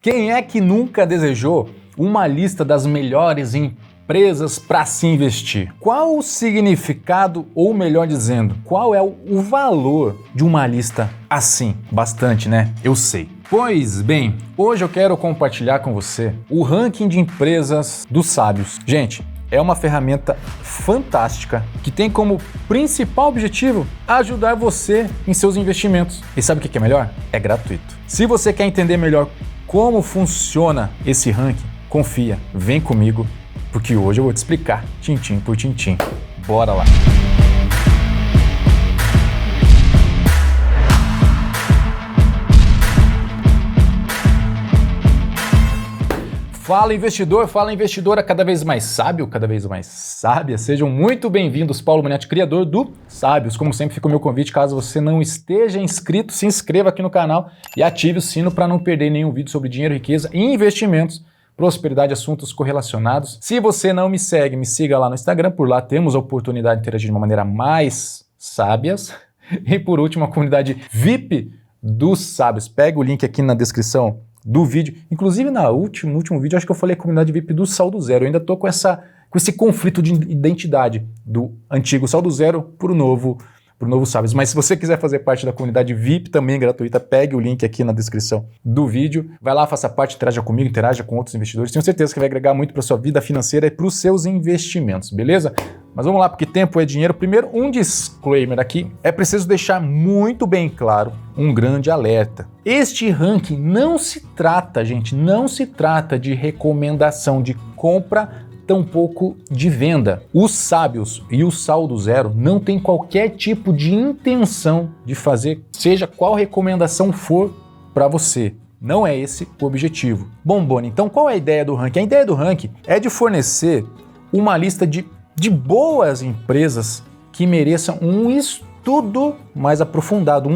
Quem é que nunca desejou uma lista das melhores empresas para se investir? Qual o significado, ou melhor dizendo, qual é o valor de uma lista assim? Bastante, né? Eu sei. Pois bem, hoje eu quero compartilhar com você o ranking de empresas dos sábios. Gente, é uma ferramenta fantástica que tem como principal objetivo ajudar você em seus investimentos. E sabe o que é melhor? É gratuito. Se você quer entender melhor como funciona esse ranking, confia, vem comigo, porque hoje eu vou te explicar tintim por tintim. Bora lá! Fala investidor, fala investidora, cada vez mais sábio, cada vez mais sábia. Sejam muito bem-vindos, Paulo Manetti, criador do Sábios. Como sempre, fica o meu convite, caso você não esteja inscrito, se inscreva aqui no canal e ative o sino para não perder nenhum vídeo sobre dinheiro, riqueza e investimentos, prosperidade, assuntos correlacionados. Se você não me segue, me siga lá no Instagram, por lá temos a oportunidade de interagir de uma maneira mais sábias. E por último, a comunidade VIP dos Sábios. Pega o link aqui na descrição do vídeo. Inclusive, no último vídeo, acho que eu falei comunidade VIP do Saldo Zero. Eu ainda tô com esse conflito de identidade do antigo Saldo Zero pro novo Sábios. Mas se você quiser fazer parte da comunidade VIP, também gratuita, pegue o link aqui na descrição do vídeo. Vai lá, faça parte, interaja comigo, interaja com outros investidores. Tenho certeza que vai agregar muito para sua vida financeira e para os seus investimentos, beleza? Mas vamos lá, porque tempo é dinheiro. Primeiro, um disclaimer aqui. É preciso deixar muito bem claro um grande alerta. Este ranking não se trata, gente, não se trata de recomendação de compra, tampouco de venda. Os Sábios e o Saldo Zero não tem qualquer tipo de intenção de fazer, seja qual recomendação for para você. Não é esse o objetivo. Bom, Boni, então qual é a ideia do ranking? A ideia do ranking é de fornecer uma lista de boas empresas que mereçam um estudo mais aprofundado,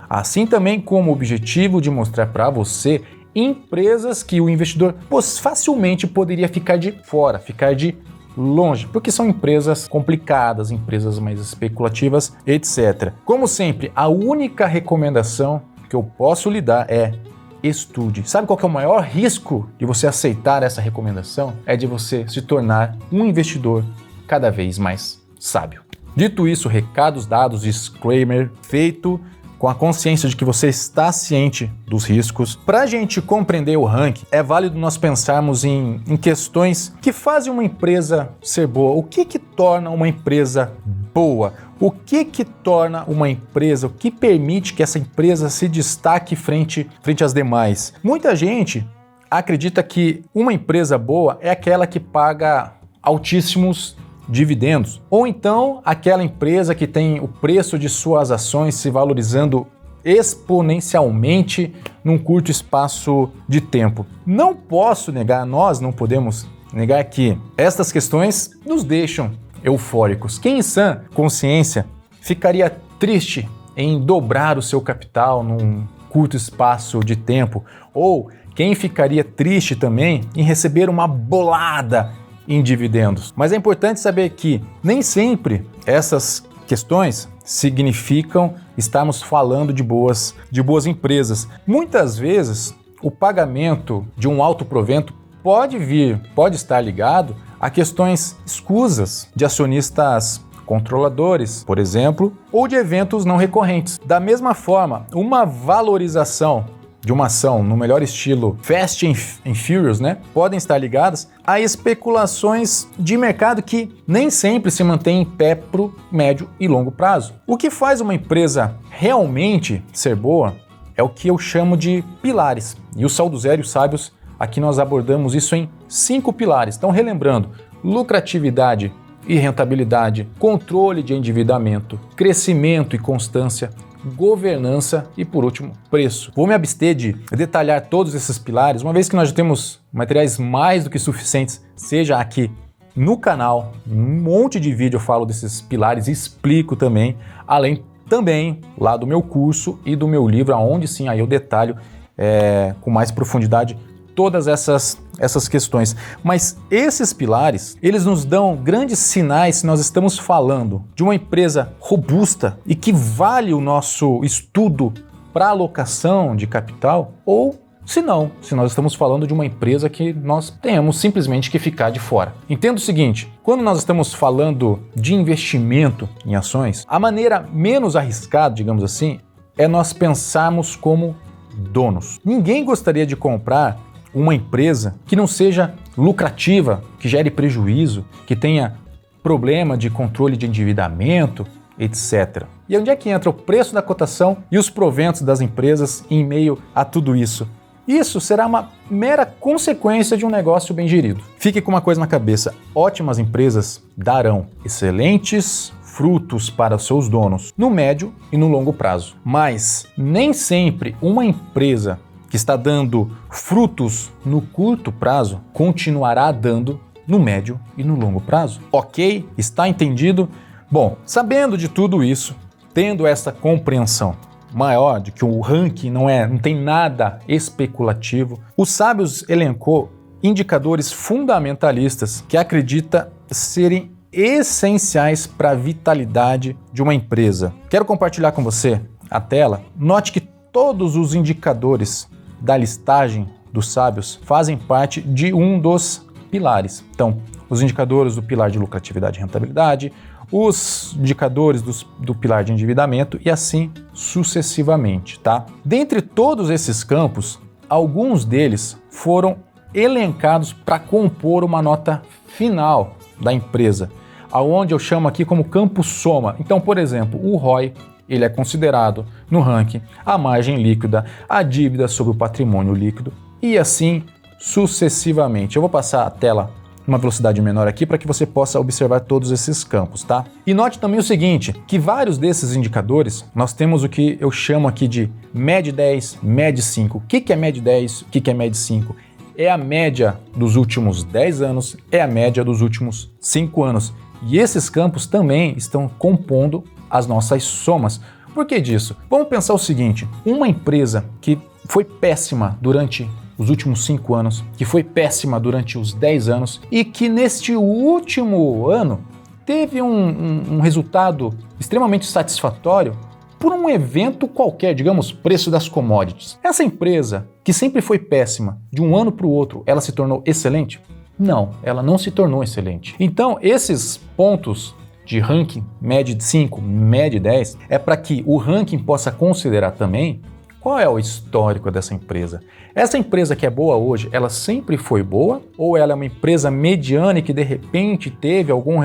Assim também como objetivo de mostrar para você empresas que o investidor facilmente poderia ficar de fora, ficar de longe, porque são empresas complicadas, empresas mais especulativas, etc. Como sempre, a única recomendação que eu posso lhe dar é estude. Sabe qual que é o maior risco de você aceitar essa recomendação? É de você se tornar um investidor cada vez mais sábio. Dito isso, recados dados, disclaimer feito, com a consciência de que você está ciente dos riscos. Para a gente compreender o ranking, é válido nós pensarmos em questões que fazem uma empresa ser boa. O que torna uma empresa boa? O que torna uma empresa, o que permite que essa empresa se destaque frente às demais? Muita gente acredita que uma empresa boa é aquela que paga altíssimos dividendos, ou então aquela empresa que tem o preço de suas ações se valorizando exponencialmente num curto espaço de tempo. Não posso negar, nós não podemos negar que estas questões nos deixam eufóricos. Quem em sã consciência ficaria triste em dobrar o seu capital num curto espaço de tempo? Ou quem ficaria triste também em receber uma bolada em dividendos? Mas é importante saber que nem sempre essas questões significam estarmos falando de boas empresas. Muitas vezes o pagamento de um alto provento pode estar ligado a questões escusas de acionistas controladores, por exemplo, ou de eventos não recorrentes. Da mesma forma, uma valorização de uma ação no melhor estilo Fast and Furious, podem estar ligadas a especulações de mercado que nem sempre se mantêm em pé para o médio e longo prazo. O que faz uma empresa realmente ser boa é o que eu chamo de pilares. E o Saldo Zero e os Sábios, aqui nós abordamos isso em 5 pilares. Então, relembrando: lucratividade e rentabilidade, controle de endividamento, crescimento e constância, governança e, por último, preço. Vou me abster de detalhar todos esses pilares, uma vez que nós já temos materiais mais do que suficientes, seja aqui no canal, um monte de vídeo eu falo desses pilares e explico também, além também lá do meu curso e do meu livro, onde sim aí eu detalho com mais profundidade todas essas questões. Mas esses pilares, eles nos dão grandes sinais se nós estamos falando de uma empresa robusta e que vale o nosso estudo para alocação de capital ou se não, se nós estamos falando de uma empresa que nós tenhamos simplesmente que ficar de fora. Entenda o seguinte, quando nós estamos falando de investimento em ações, a maneira menos arriscada, digamos assim, é nós pensarmos como donos. Ninguém gostaria de comprar uma empresa que não seja lucrativa, que gere prejuízo, que tenha problema de controle de endividamento, etc. E onde é que entra o preço da cotação e os proventos das empresas em meio a tudo isso? Isso será uma mera consequência de um negócio bem gerido. Fique com uma coisa na cabeça, ótimas empresas darão excelentes frutos para seus donos no médio e no longo prazo. Mas nem sempre uma empresa que está dando frutos no curto prazo continuará dando no médio e no longo prazo. Ok? Está entendido? Bom, sabendo de tudo isso, tendo essa compreensão maior de que o ranking não tem nada especulativo, os sábios elencou indicadores fundamentalistas que acredita serem essenciais para a vitalidade de uma empresa. Quero compartilhar com você a tela. Note que todos os indicadores da listagem dos sábios fazem parte de um dos pilares. Então, os indicadores do pilar de lucratividade e rentabilidade, os indicadores do pilar de endividamento e assim sucessivamente, tá? Dentre todos esses campos, alguns deles foram elencados para compor uma nota final da empresa, aonde eu chamo aqui como campo soma. Então, por exemplo, o ROI, ele é considerado no ranking a margem líquida, a dívida sobre o patrimônio líquido e assim sucessivamente. Eu vou passar a tela uma velocidade menor aqui para que você possa observar todos esses campos, tá? E note também o seguinte, que vários desses indicadores, nós temos o que eu chamo aqui de MED 10, MED 5. O que é MED 10? O que é MED 5? É a média dos últimos 10 anos, é a média dos últimos 5 anos. E esses campos também estão compondo as nossas somas. Por que disso? Vamos pensar o seguinte, uma empresa que foi péssima durante os últimos 5 anos, que foi péssima durante os 10 anos e que neste último ano teve um resultado extremamente satisfatório por um evento qualquer, digamos, preço das commodities. Essa empresa, que sempre foi péssima, de um ano para o outro, ela se tornou excelente? Não, ela não se tornou excelente. Então, esses pontos de ranking MED 5, MED 10, é para que o ranking possa considerar também qual é o histórico dessa empresa. Essa empresa que é boa hoje, ela sempre foi boa? Ou ela é uma empresa mediana e que de repente teve algum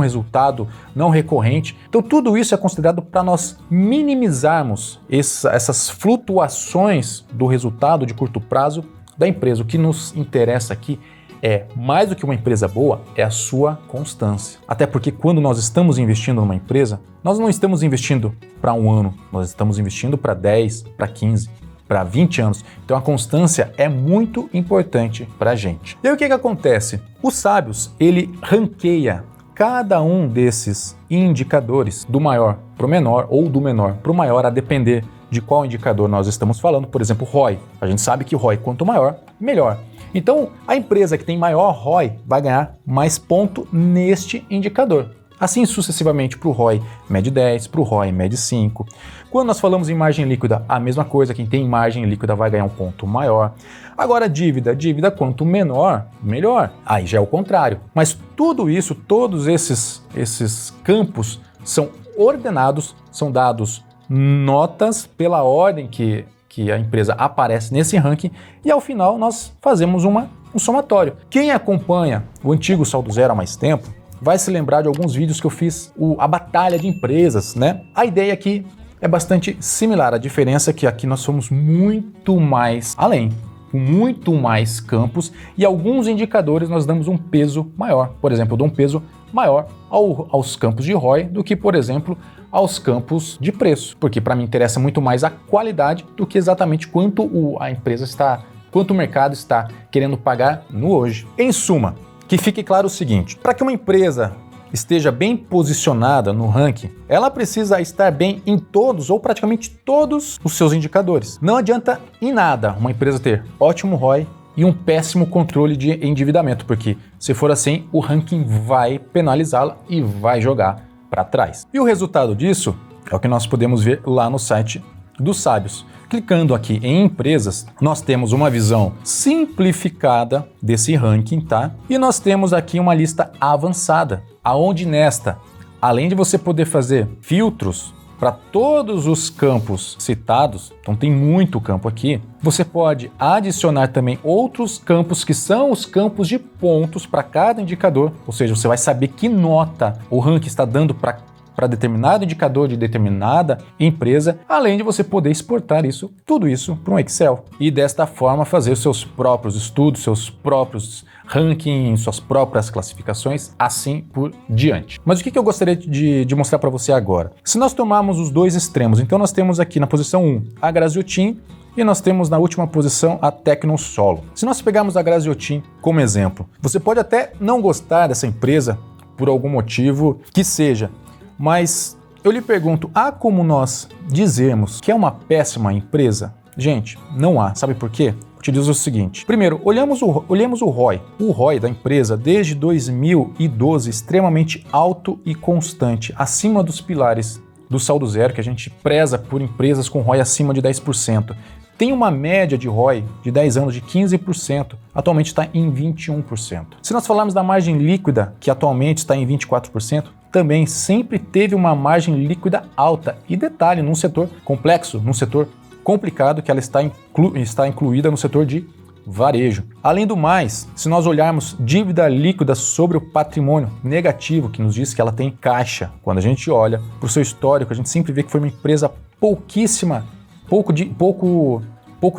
resultado não recorrente? Então tudo isso é considerado para nós minimizarmos essas flutuações do resultado de curto prazo da empresa. O que nos interessa aqui é, mais do que uma empresa boa, é a sua constância. Até porque quando nós estamos investindo numa empresa, nós não estamos investindo para um ano, nós estamos investindo para 10, para 15, para 20 anos. Então a constância é muito importante para a gente. E aí o que acontece? Os sábios, ele ranqueia cada um desses indicadores do maior para o menor ou do menor para o maior, a depender de qual indicador nós estamos falando. Por exemplo, ROI. A gente sabe que ROI quanto maior, melhor. Então, a empresa que tem maior ROI vai ganhar mais ponto neste indicador. Assim sucessivamente para o ROI MED 10, para o ROI MED 5. Quando nós falamos em margem líquida, a mesma coisa, quem tem margem líquida vai ganhar um ponto maior. Agora dívida quanto menor, melhor. Aí já é o contrário. Mas tudo isso, todos esses campos são ordenados, são dados notas pela ordem que a empresa aparece nesse ranking e ao final nós fazemos um somatório. Quem acompanha o antigo Saldo Zero há mais tempo vai se lembrar de alguns vídeos que eu fiz, a batalha de empresas, né? A ideia aqui é bastante similar, a diferença é que aqui nós somos muito mais além, com muito mais campos e alguns indicadores nós damos um peso maior. Por exemplo, eu dou um peso maior aos campos de ROI do que, por exemplo, aos campos de preço, porque para mim interessa muito mais a qualidade do que exatamente quanto a empresa está, quanto o mercado está querendo pagar no hoje. Em suma, que fique claro o seguinte, para que uma empresa esteja bem posicionada no ranking, ela precisa estar bem em todos ou praticamente todos os seus indicadores. Não adianta em nada uma empresa ter ótimo ROI e um péssimo controle de endividamento, porque se for assim, o ranking vai penalizá-la e vai jogar para trás. E o resultado disso é o que nós podemos ver lá no site dos sábios. Clicando aqui em empresas, nós temos uma visão simplificada desse ranking, tá? E nós temos aqui uma lista avançada, aonde nesta, além de você poder fazer filtros para todos os campos citados, então tem muito campo aqui, você pode adicionar também outros campos que são os campos de pontos para cada indicador, ou seja, você vai saber que nota o ranking está dando para determinado indicador de determinada empresa, além de você poder exportar tudo isso para um Excel e desta forma fazer seus próprios estudos, seus próprios rankings, suas próprias classificações, assim por diante. Mas o que eu gostaria de mostrar para você agora? Se nós tomarmos os dois extremos, então nós temos aqui na posição 1 a Graziotin e nós temos na última posição a Tecnosolo. Se nós pegarmos a Graziotin como exemplo, você pode até não gostar dessa empresa por algum motivo que seja, mas eu lhe pergunto, há como nós dizermos que é uma péssima empresa? Gente, não há. Sabe por quê? Eu te digo o seguinte. Primeiro, olhemos o ROI. O ROI da empresa, desde 2012, extremamente alto e constante, acima dos pilares do saldo zero, que a gente preza por empresas com ROI acima de 10%. Tem uma média de ROI de 10 anos de 15%, atualmente está em 21%. Se nós falarmos da margem líquida, que atualmente está em 24%, também sempre teve uma margem líquida alta. E detalhe, num setor complexo, num setor complicado, que ela está incluída no setor de varejo. Além do mais, se nós olharmos dívida líquida sobre o patrimônio negativo, que nos diz que ela tem caixa, quando a gente olha para o seu histórico, a gente sempre vê que foi uma empresa pouco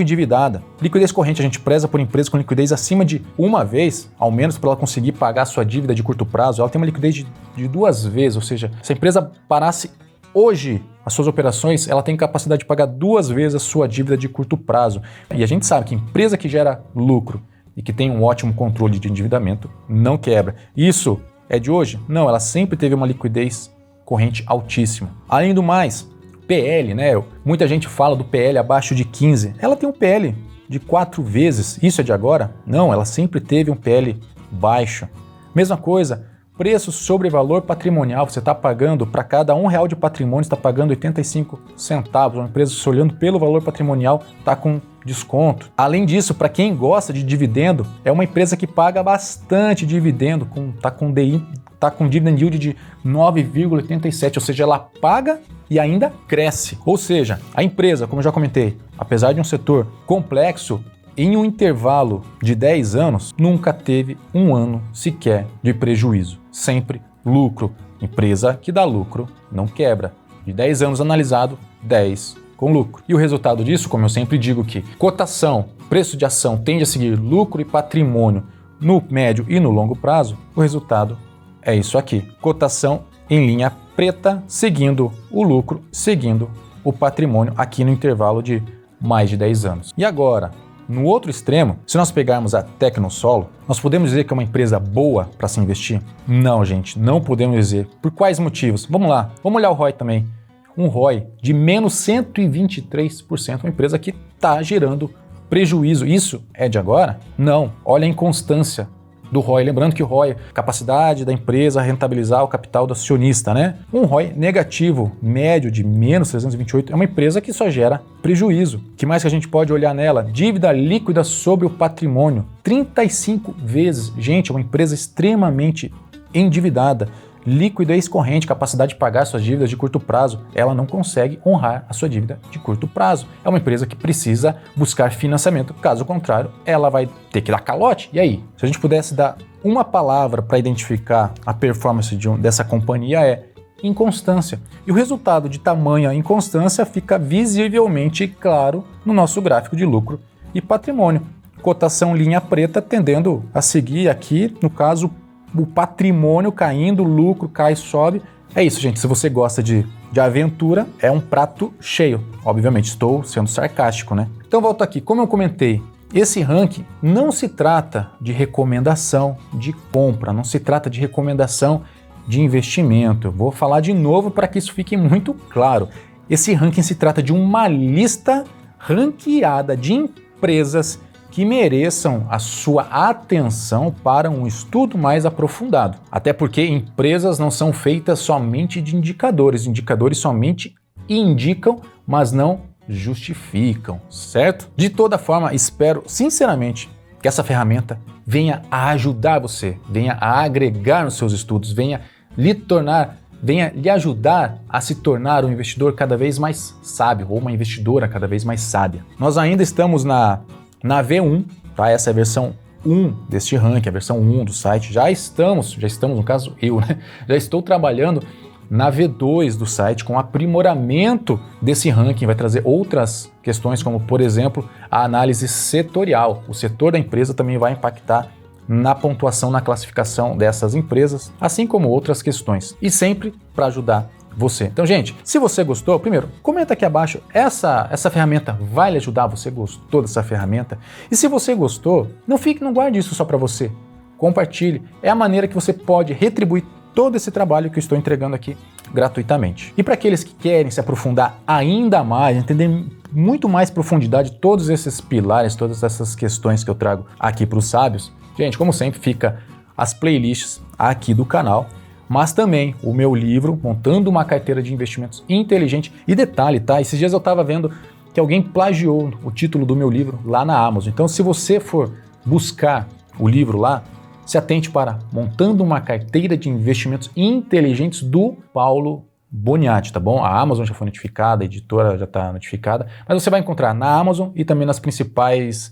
endividada. Liquidez corrente, a gente preza por empresa com liquidez acima de uma vez, ao menos para ela conseguir pagar sua dívida de curto prazo. Ela tem uma liquidez de 2 vezes, ou seja, se a empresa parasse hoje as suas operações, ela tem capacidade de pagar 2 vezes a sua dívida de curto prazo. E a gente sabe que empresa que gera lucro e que tem um ótimo controle de endividamento não quebra. Isso é de hoje? Não, ela sempre teve uma liquidez corrente altíssima. Além do mais, PL, né? Muita gente fala do PL abaixo de 15. Ela tem um PL de 4 vezes. Isso é de agora? Não, ela sempre teve um PL baixo. Mesma coisa, preço sobre valor patrimonial. Você está pagando, para cada R$1 de patrimônio, está pagando 85 centavos. Uma empresa, se olhando pelo valor patrimonial, está com desconto. Além disso, para quem gosta de dividendo, é uma empresa que paga bastante dividendo, está com dividend yield de 9,87, ou seja, ela paga e ainda cresce. Ou seja, a empresa, como eu já comentei, apesar de um setor complexo, em um intervalo de 10 anos, nunca teve um ano sequer de prejuízo. Sempre lucro. Empresa que dá lucro não quebra. De 10 anos analisado, 10 com lucro. E o resultado disso, como eu sempre digo que cotação, preço de ação tende a seguir lucro e patrimônio no médio e no longo prazo, o resultado é isso aqui. Cotação em linha preta, seguindo o lucro, seguindo o patrimônio aqui no intervalo de mais de 10 anos. E agora, no outro extremo, se nós pegarmos a Tecnosolo, nós podemos dizer que é uma empresa boa para se investir? Não, gente, não podemos dizer. Por quais motivos? Vamos lá, vamos olhar o ROI também. Um ROI de menos 123%, uma empresa que está gerando prejuízo. Isso é de agora? Não. Olha a inconstância do ROI. Lembrando que o ROI é capacidade da empresa rentabilizar o capital do acionista, né? Um ROI negativo, médio de menos 328, é uma empresa que só gera prejuízo. O que mais que a gente pode olhar nela? Dívida líquida sobre o patrimônio, 35 vezes. Gente, é uma empresa extremamente endividada. Liquidez corrente, capacidade de pagar suas dívidas de curto prazo, ela não consegue honrar a sua dívida de curto prazo. É uma empresa que precisa buscar financiamento, caso contrário, ela vai ter que dar calote. E aí? Se a gente pudesse dar uma palavra para identificar a performance dessa companhia é inconstância. E o resultado de tamanha inconstância fica visivelmente claro no nosso gráfico de lucro e patrimônio. Cotação linha preta tendendo a seguir aqui, no caso, o patrimônio caindo, o lucro cai, sobe. É isso, gente. Se você gosta de aventura, é um prato cheio. Obviamente, estou sendo sarcástico, né? Então, volto aqui. Como eu comentei, esse ranking não se trata de recomendação de compra, não se trata de recomendação de investimento. Eu vou falar de novo para que isso fique muito claro. Esse ranking se trata de uma lista ranqueada de empresas que mereçam a sua atenção para um estudo mais aprofundado. Até porque empresas não são feitas somente de indicadores. Indicadores somente indicam, mas não justificam, certo? De toda forma, espero sinceramente que essa ferramenta venha a ajudar você, venha a agregar nos seus estudos, venha lhe ajudar a se tornar um investidor cada vez mais sábio ou uma investidora cada vez mais sábia. Nós ainda estamos na V1, tá? Essa é a versão 1 deste ranking, a versão 1 do site. Já estamos, no caso eu, né? Já estou trabalhando na V2 do site com aprimoramento desse ranking. Vai trazer outras questões como, por exemplo, a análise setorial. O setor da empresa também vai impactar na pontuação, na classificação dessas empresas, assim como outras questões. E sempre para ajudar você. Então, gente, se você gostou, primeiro, comenta aqui abaixo, essa ferramenta vai lhe ajudar? Você gostou dessa ferramenta? E se você gostou, não guarde isso só para você. Compartilhe. É a maneira que você pode retribuir todo esse trabalho que eu estou entregando aqui gratuitamente. E para aqueles que querem se aprofundar ainda mais, entender muito mais profundidade todos esses pilares, todas essas questões que eu trago aqui para os sábios, gente, como sempre, fica as playlists aqui do canal, mas também o meu livro, Montando uma Carteira de Investimentos Inteligente. E detalhe, tá? Esses dias eu estava vendo que alguém plagiou o título do meu livro lá na Amazon. Então, se você for buscar o livro lá, se atente para Montando uma Carteira de Investimentos Inteligentes do Paulo Boniati, tá bom? A Amazon já foi notificada, a editora já está notificada, mas você vai encontrar na Amazon e também nas principais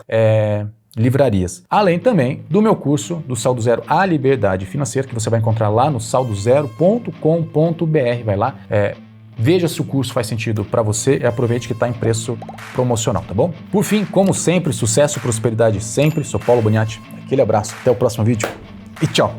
livrarias. Além também do meu curso do Saldo Zero à Liberdade Financeira, que você vai encontrar lá no saldozero.com.br. Vai lá, veja se o curso faz sentido para você e aproveite que está em preço promocional, tá bom? Por fim, como sempre, sucesso e prosperidade sempre. Sou Paulo Boniati. Aquele abraço, até o próximo vídeo e tchau!